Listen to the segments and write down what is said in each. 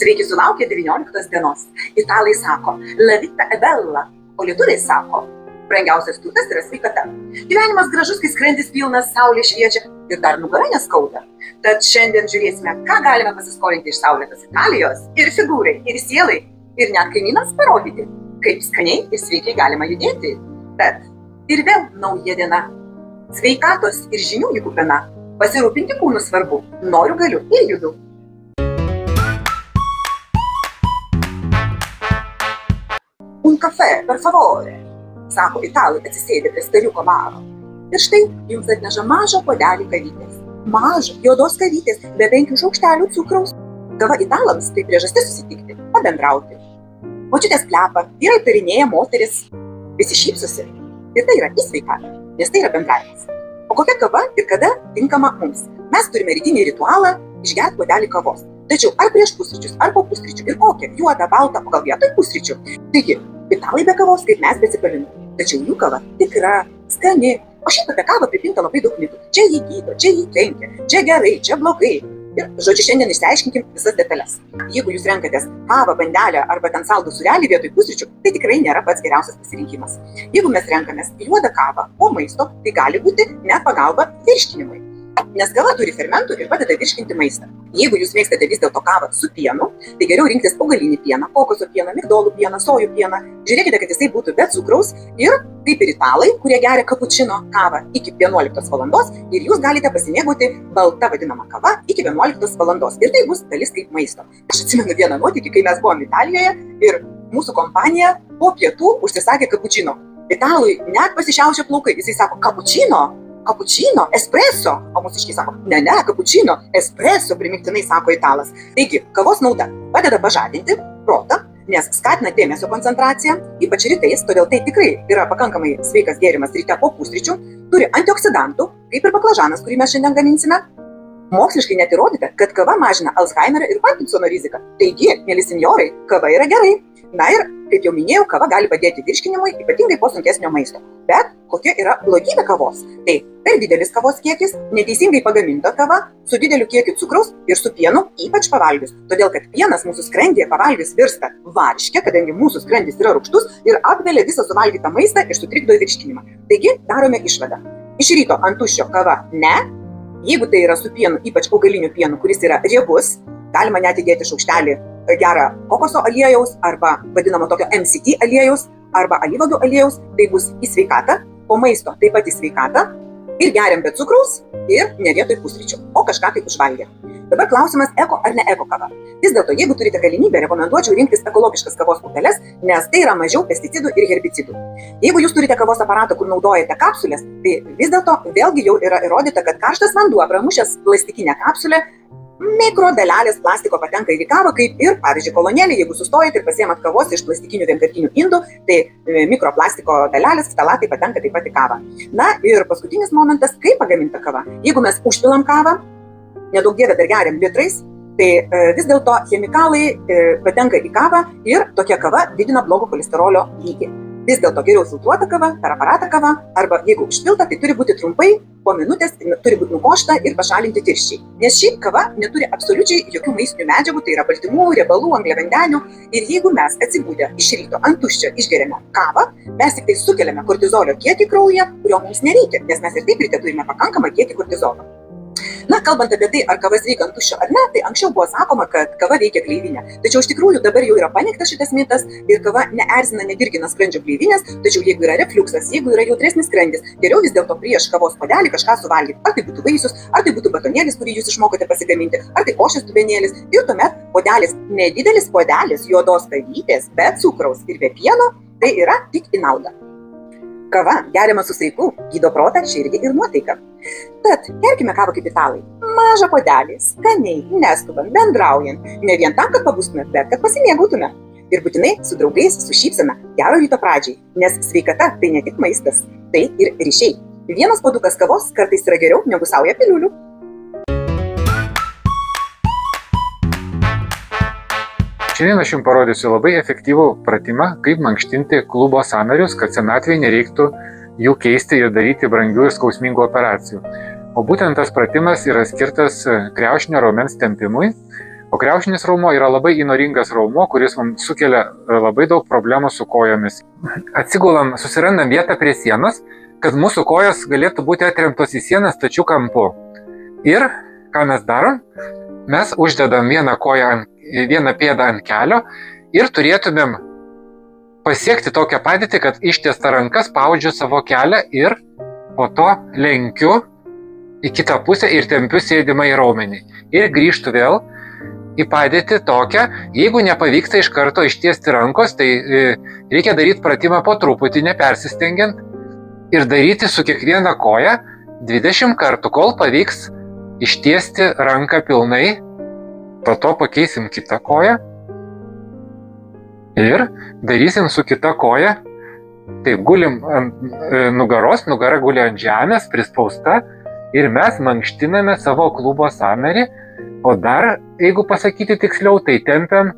Sveiki sulaukė 19 dienos. Italai sako, la vita è bella, o lietuviai sako, brangiausias turtas yra sveikata. Gyvenimas gražus, kai skrandis pilnas, saulė šviečia ir dar nugara neskauda. Tad šiandien žiūrėsime, ką galime pasiskolinti iš saulėtos Italijos ir figūrai, ir sielai, ir net kaimynams parodyti, kaip skaniai ir sveikai galima judėti. Tad ir vėl nauja diena. Sveikatos ir žinių jų kupina. Pasirūpinti kūnų svarbu. Noriu, galiu ir judu. Un caffè, per favore, sako italai atsisėdę prie staliuko baro. Ir štai jums atneša mažą puodelį kavytės. Mažą, juodos kavytės, be 5 šaukštelių cukraus. Kava italams tai priežastis susitikti, pabendrauti. Močiutės plepa, vyrai tarinėja moteris. Visi šypsosi. Ir tai yra į sveikatą, nes tai yra bendravimas. O kokia kava ir kada tinkama mums? Mes turime rytinį ritualą išgerti puodelį kavos. Tačiau ar prieš pusryčius, ar po pusryčių ir kokią? Juodą, baltą, o gal vietoj pusryčių. Taigi, italai be kavos kaip mes be cepelinų. Tačiau jų kava tikra, skani. O šiaip apie kavą pripinta labai daug mitų. Čia jį gydo, čia jį kenkia, čia gerai, čia blogai. Ir, žodžiu, šiandien išsiaiškinkim visas detalės. Jeigu jūs renkatės kavą, bandelę arba ten saldų sūrelį vietoj pusryčių, tai tikrai nėra pats geriausias pasirinkimas. Jeigu mes renkamės juodą kavą po maisto, tai gali būti net pagalba virškinimui. Nes kava turi fermentų ir padeda virškinti maistą. Jeigu jūs mėgstate vis dėlto kavą su pienu, tai geriau rinktis augalinį pieną, kokoso pieną, migdolų pieną, sojų pieną. Žiūrėkite, kad jisai būtų be cukraus ir kaip ir italai, kurie geria kapučino kavą iki 11 valandos ir jūs galite pasimėgauti balta vadinama kava iki 11 valandos. Ir tai bus dalis kaip maisto. Aš atsimenu vieną nuotykį, kai mes buvom Italijoje ir mūsų kompanija po pietų užsisakė kapučino. Italui net pasišiaušė plaukai. Jisai sako, kapučino? Kapučino, espresso, o mūsiškai sako, ne, kapučino, espresso, primiktinai sako italas. Taigi, kavos nauda padeda pažadinti protą, nes skatina dėmesio koncentraciją, ypač rytais, todėl tai tikrai yra pakankamai sveikas gėrimas ryte po pusryčių, turi antioksidantų, kaip ir baklažanas, kurį mes šiandien gaminsime. Moksliškai net įrodyta, kad kava mažina Alzheimerio ir Parkinsono riziką. Taigi, mieli senjorai, kava yra gerai. Na ir, kaip jau minėjau, kava gali padėti virškinimui, ypatingai po sunkesnio maisto. Bet kokia yra blogybė kavos? Tai per didelis kavos kiekis, neteisingai pagaminta kava, su dideliu kiekiu cukraus ir su pienu, ypač pavalgius. Todėl, kad pienas mūsų skrandyje pavalgius virsta varške, kadangi mūsų skrandis yra rūgštus ir apvelia visą suvalgytą maistą ir sutrikdo virškinimą. Taigi, darome išvadą. Iš ryto ant tuščio kava ne. Jeigu tai yra su pienu, ypač augaliniu pienu, kuris yra riebus, galima net įdėti šaukštelį gerą kokoso aliejaus arba vadinamo tokio MCT aliejaus arba alyvuogių aliejaus, tai bus į sveikatą, po maisto taip pat į sveikatą ir geriam be cukraus ir ne vietoj pusryčių, o kažką kaip užvalgę. Dabar klausimas, eko ar ne eko kava. Vis dėlto, jeigu turite galimybę, rekomenduočiau rinktis ekologiškas kavos pupeles, nes tai yra mažiau pesticidų ir herbicidų. Jeigu jūs turite kavos aparatą, kur naudojate kapsulės, tai vis dėlto vėlgi jau yra įrodyta, kad karštas vanduo pramušęs plastikinę kapsulę mikrodalelės plastiko patenka į kavą, kaip ir, pavyzdžiui, kolonėlį, jeigu sustojate ir pasiemat kavos iš plastikinių vienkartinių indų, tai mikroplastiko dalelės, ftalatai patenka taip pat į kavą. Na ir paskutinis momentas, kaip pagaminta kava. Jeigu mes užpilam kavą, nedaug dievė dar geriam litrais, tai vis dėlto chemikalai patenka į kavą ir tokia kava didina blogo cholesterolio lygį. Vis dėlto geriau filtruota kava, per aparatą kava, arba jeigu užpilta, tai turi būti trumpai, po minutės, turi būti nukošta ir pašalinti tirščiai. Nes šiaip kava neturi absoliučiai jokių maistinių medžiagų, tai yra baltymų, riebalų, angliavandenių. Ir jeigu mes atsibudę iš ryto ant tuščio išgeriame kavą, mes tik tai sukeliame kortizolio kiekį kraujyje, kurio mums nereikia, nes mes ir taip ryte turime pakankamą kiekį kortizolo. Na, kalbant apie tai, ar kava sveika ant tuščio ar ne, tai anksčiau buvo sakoma, kad kava veikia gleivinę. Tačiau iš tikrųjų dabar jau yra paneigtas šitas mitas ir kava neerzina, nedirgina skrandžio gleivinės, tačiau jeigu yra refliuksas, jeigu yra jautresnis skrandis, geriau vis dėlto prieš kavos puodelį kažką suvalgyti. Ar tai būtų vaisius, ar tai būtų batonėlis, kurį jūs išmokote pasigaminti, ar tai košės dubenėlis. Ir tuomet puodelis, nedidelis puodelis juodos kavytės, be cukraus ir be pieno, tai yra tik į naudą. Kava geriama su saiku, gydo protą, širdį ir nuotaiką. Tad gerkime kavą kaip italai. Mažą puodelį, skaniai, neskubant, bendraujant. Ne vien tam, kad pabustume, bet kad pasimėgautume. Ir būtinai su draugais, su šypsena, gero ryto pradžiai. Nes sveikata tai ne tik maistas, tai ir ryšiai. Vienas puodukas kavos kartais yra geriau negu sauja piliulių. Šiandien aš jums parodysiu labai efektyvų pratimą, kaip mankštinti klubo sąnarius, kad senatvėje nereiktų jų keisti ir daryti brangių ir skausmingų operacijų. O būtent tas pratimas yra skirtas kriaušinio raumens tempimui, O kriaušinis raumo yra labai įnoringas raumo, kuris mums sukelia labai daug problemų su kojomis. Atsigulam, susirandam vietą prie sienos, kad mūsų kojos galėtų būti atremtos į sieną stačių kampu. Ir ką mes darom? Mes uždedam vieną pėdą ant kelio ir turėtumėm pasiekti tokią padėtį, kad ištiesta ranka spaudžiu savo kelią ir po to lenkiu į kitą pusę ir tempiu sėdimą į raumenį. Ir grįžtu vėl į padėtį tokią, jeigu nepavyksta iš karto ištiesti rankos, tai reikia daryti pratimą po truputį, nepersistengiant ir daryti su kiekviena koja 20 kartų, kol pavyks ištiesti ranką pilnai, po to pakeisim kitą koją ir darysim su kita koja. Taip, gulim ant nugaros, nugara guli ant žemės, prispausta ir mes mankštiname savo klubo sąnarį, o dar, jeigu pasakyti tiksliau, tai tempiam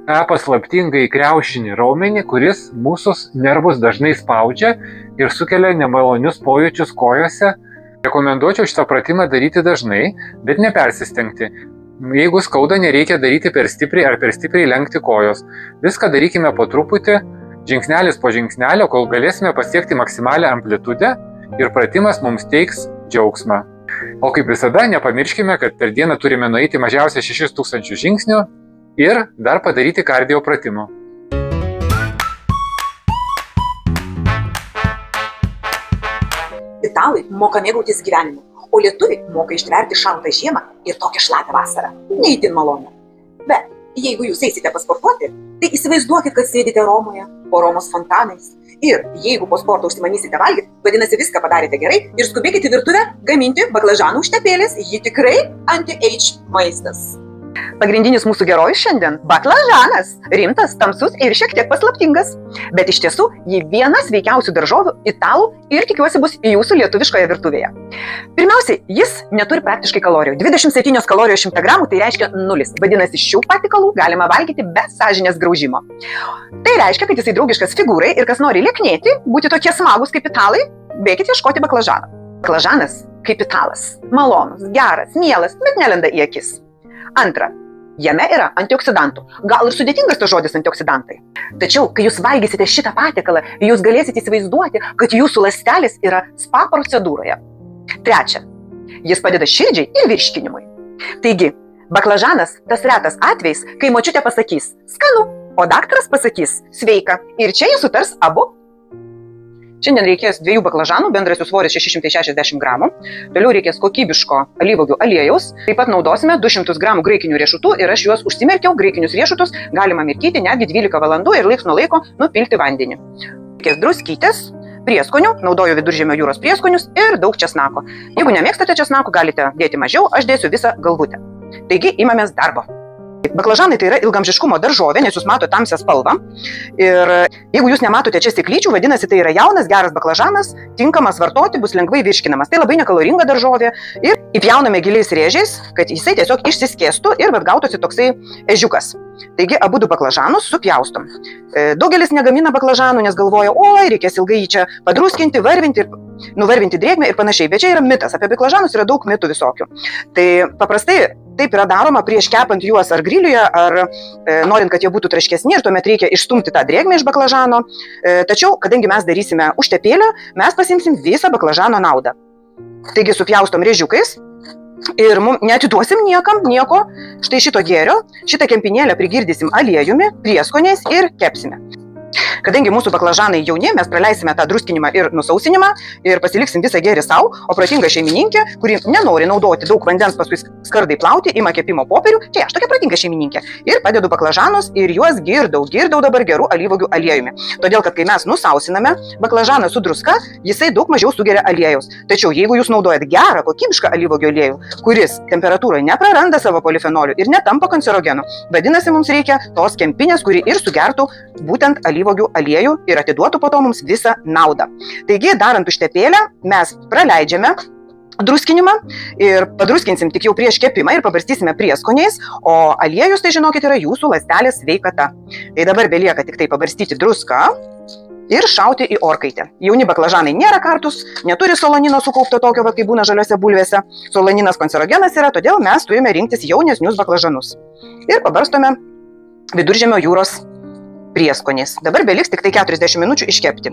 tą paslaptingą kriaušinį raumenį, kuris mūsų nervus dažnai spaudžia ir sukelia nemalonius pojūčius kojose. Rekomenduočiau šitą pratimą daryti dažnai, bet nepersistengti. Jeigu skauda, nereikia daryti per stipriai ar per stipriai lenkti kojos. Viską darykime po truputį, žingsnelis po žingsnelio, kol galėsime pasiekti maksimalią amplitudę ir pratimas mums teiks džiaugsmą. O kaip visada, nepamirškime, kad per dieną turime nueiti mažiausiai 6000 žingsnių ir dar padaryti kardio pratimų. Italai moka mėgautis gyvenimu, o lietuviai moka ištverti šaltą žiemą ir tokią šlapią vasarą. Neįtin malonu. Bet jeigu jūs eisite pasportuoti, tai įsivaizduokit, kad sėdite Romoje, po Romos fontanais. Ir jeigu po sporto užsimanysite valgyti, vadinasi viską padarėte gerai ir skubėkite į virtuvę gaminti baklažanų užtepėlės, ji tikrai anti-age maistas. Pagrindinis mūsų herojus šiandien – baklažanas. Rimtas, tamsus ir šiek tiek paslaptingas. Bet iš tiesų, ji vienas sveikiausių daržovių italų ir tikiuosi bus jūsų lietuviškoje virtuvėje. Pirmiausiai, jis neturi praktiškai kalorijų. 27 kalorijos 100 gramų tai reiškia 0. Vadinasi, šių patikalų galima valgyti be sąžinės graužimo. Tai reiškia, kad jisai draugiškas figūrai ir kas nori lieknėti, būti tokie smagus kaip italai, bėkit ieškoti baklažano. Baklažanas kaip italas. Malonus, geras, mielas, bet nelenda į akis. Antra, jame yra antioksidantų. Gal ir sudėtingas tas žodis antioksidantai. Tačiau, kai jūs valgysite šitą patiekalą, jūs galėsite įsivaizduoti, kad jūsų ląstelės yra spa procedūroje. Trečia, jis padeda širdžiai ir virškinimui. Taigi, baklažanas tas retas atvejs, kai močiutė pasakys skanu, o daktaras pasakys sveika. Ir čia jie sutars abu. Šiandien reikės 2 baklažanų, bendras jų svoris 660 gramų. Toliau reikės kokybiško alyvuogių aliejaus. Taip pat naudosime 200 gramų graikinių riešutų ir aš juos užsimerkiau. Graikinius riešutus galima mirkyti netgi 12 valandų ir laiks nuo laiko nupilti vandenį. Reikės druskytės, prieskonių, naudoju Viduržemio jūros prieskonius ir daug česnako. Jeigu nemėgstate česnako, galite dėti mažiau, aš dėsiu visą galvutę. Taigi, imamės darbo. Baklažanai tai yra ilgamžiškumo daržovė, nes jūs matote tamsią spalvą. Ir jeigu jūs nematote čia stiklyčių, vadinasi, tai yra jaunas, geras baklažanas, tinkamas vartoti, bus lengvai virškinamas. Tai labai nekaloringa daržovė ir įpjauname giliais rėžiais, kad jisai tiesiog išsiskėstų ir gautųsi toksai ežiukas. Taigi, abudu baklažanus supjaustom. Daugelis negamina baklažanų, nes galvoja, oi, reikės ilgai jį čia padruskinti, varvinti ir nuvarvinti drėgmę ir panašiai. Bet čia yra mitas. Apie baklažanus yra daug mitų visokių. Tai paprastai taip yra daroma prieš kepant juos ar griliuje, ar norint, kad jie būtų traškesni ir tuomet reikia išstumti tą drėgmę iš baklažano. Tačiau, kadangi mes darysime užtepėlę, mes pasimsim visą baklažano naudą. Taigi supjaustom rėžiukais ir neatiduosim niekam nieko. Štai šito gėrio, šitą kempinėlę prigirdysim aliejumi, prieskoniais ir kepsime. Kadangi mūsų baklažanai jauni, mes praleisime tą druskinimą ir nusausinimą ir pasiliksim visą gėrį savo, o protinga šeimininkė, kuri nenori naudoti daug vandens paskui skardai plauti, ima kepimo popierių, čia aš tokia protinga šeimininkė, ir padedu baklažanus ir juos girdau dabar gerų alyvuogių aliejumi. Todėl, kad kai mes nusausiname baklažaną su druska, jisai daug mažiau sugeria aliejaus. Tačiau jeigu jūs naudojat gerą, kokybišką alyvuogių aliejų, kuris temperatūroje nepraranda savo polifenolių ir netampa kancerogenu, vadinasi, mums reikia tos kempinės, kuri ir sugertų būtent alyvuogių aliejų ir atiduotų po to mums visą naudą. Taigi, darant užtepėlę, mes praleidžiame druskinimą ir padruskinsim tik jau prieš kepimą ir pabarstysime prieskoniais, o aliejus, tai žinokit, yra jūsų ląstelės sveikata. Tai dabar belieka tik tai pabarstyti druską ir šauti į orkaitę. Jauni baklažanai nėra kartus, neturi solanino sukaupto tokio, kaip būna žaliose bulvėse. Solaninas kancerogenas yra, todėl mes turime rinktis jaunesnius baklažanus. Ir pabarstome Viduržemio jūros prieskoniais. Dabar beliks tik tai 40 minučių iškepti.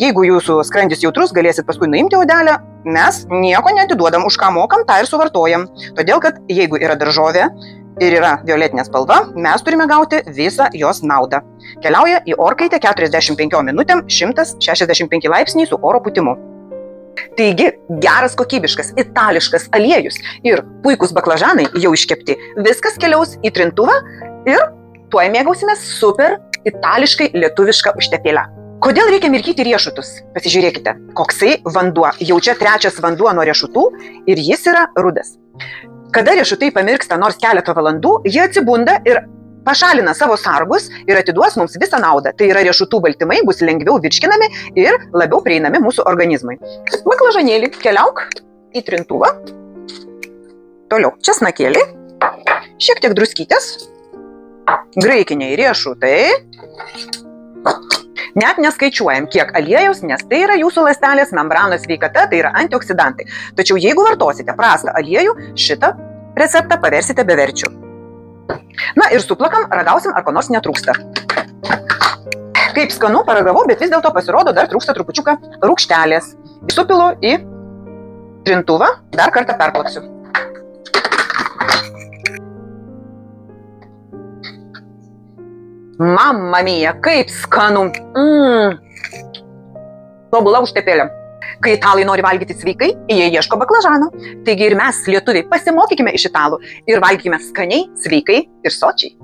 Jeigu jūsų skrandis jautrus, galėsit paskui nuimti odelę, mes nieko neatiduodam, už ką mokam, tą ir suvartojam. Todėl, kad jeigu yra daržovė ir yra violetinė spalva, mes turime gauti visą jos naudą. Keliauja į orkaitę 45 minutėm 165 laipsniai su oro pūtimu. Taigi, geras kokybiškas itališkas aliejus ir puikus baklažanai jau iškepti. Viskas keliaus į trintuvą ir tuoj mėgausimės super itališkai lietuvišką užtepėlę. Kodėl reikia mirkyti riešutus? Pasižiūrėkite, koksai vanduo. Jau čia trečias vanduo nuo riešutų ir jis yra rudas. Kada riešutai pamirksta nors keletą valandų, jie atsibunda ir pašalina savo sargus ir atiduos mums visą naudą. Tai yra riešutų baltymai bus lengviau virškinami ir labiau prieinami mūsų organizmui. Baklažanėlį keliauk į trintuvą. Toliau česnakėlį, šiek tiek druskytės, graikiniai riešutai. Net neskaičiuojam, kiek aliejaus, nes tai yra jūsų ląstelės membranos sveikata, tai yra antioksidantai. Tačiau jeigu vartosite prastą aliejų, šitą receptą paversite beverčiu. Na ir suplakam, ragausim, ar ko nors netrūksta. Kaip skanu paragavau, bet vis dėlto pasirodo, dar trūksta trupučiuką rūgštelės. Supilu į trintuvą, dar kartą perplaksiu. Mamma mia, kaip skanu. Tobula užtepėlė. Kai italai nori valgyti sveikai, jie ieško baklažano. Taigi ir mes, lietuviai, pasimokykime iš italų ir valgykime skaniai, sveikai ir sočiai.